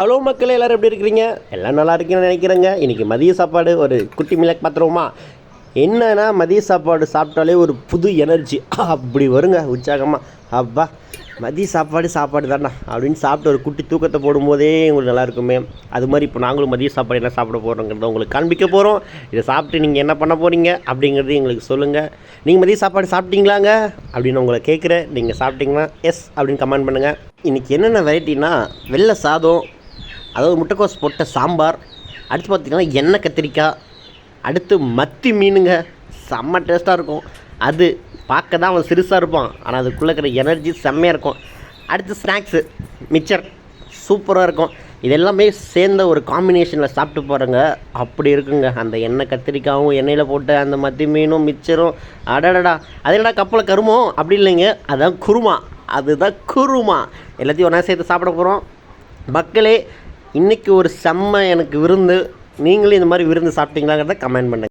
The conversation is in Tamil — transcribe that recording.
ஹலோ மக்களே, எல்லோரும் எப்படி இருக்கிறீங்க? எல்லாம் நல்லா இருக்கீங்கன்னு நினைக்கிறேங்க. இன்றைக்கி மதிய சாப்பாடு ஒரு குட்டி மிளக் பார்த்துருவோமா? என்னன்னா மதிய சாப்பாடு சாப்பிட்டாலே ஒரு புது எனர்ஜி அப்படி வருங்க, உற்சாகமாக. அப்பா மதிய சாப்பாடு தானே அப்படின்னு சாப்பிட்டு ஒரு குட்டி தூக்கத்தை போடும்போதே உங்களுக்கு நல்லா இருக்குமே. அது மாதிரி இப்போ நாங்களும் மதிய சாப்பாடு என்ன சாப்பிட போகிறோங்கிறத உங்களுக்கு காண்பிக்க போகிறோம். இதை சாப்பிட்டு நீங்கள் என்ன பண்ண போகிறீங்க அப்படிங்கிறது எங்களுக்கு சொல்லுங்கள். நீங்கள் மதிய சாப்பாடு சாப்பிட்டீங்களாங்க அப்படின்னு உங்களை கேட்குறேன். நீங்கள் சாப்பிட்டீங்கன்னா எஸ் அப்படின்னு கமெண்ட் பண்ணுங்கள். இன்றைக்கி என்னென்ன வெரைட்டினா, வெள்ளை சாதம், அதாவது முட்டைக்கோஸ் போட்ட சாம்பார், அடுத்து பார்த்திங்கன்னா எண்ணெய் கத்திரிக்காய், அடுத்து மத்தி மீனுங்க, செம்ம டேஸ்ட்டாக இருக்கும். அது பார்க்க தான் அவன் சிறுசாக இருப்பான், ஆனால் அதுக்குள்ளே இருக்கிற எனர்ஜி செம்மையாக இருக்கும். அடுத்து ஸ்நாக்ஸு மிச்சர் சூப்பராக இருக்கும். இதெல்லாமே சேர்ந்த ஒரு காம்பினேஷனில் சாப்பிட்டு பாருங்க, அப்படி இருக்குங்க. அந்த எண்ணெய் கத்திரிக்காயும் எண்ணெயில் போட்டு அந்த மத்தி மீனும் மிச்சரும், அடடடா அது என்னடா கப்பலை கருமோ அப்படி இல்லைங்க, அதுதான் குருமா. அதுதான் குருமா. எல்லாத்தையும் ஒன்றா சேர்த்து சாப்பிட போகிறோம். மக்களே, இன்றைக்கி ஒரு செம்ம எனக்கு விருந்து. நீங்களும் இந்த மாதிரி விருந்து சாப்பிட்டீங்களாங்கிறத கமெண்ட் பண்ணுங்கள்.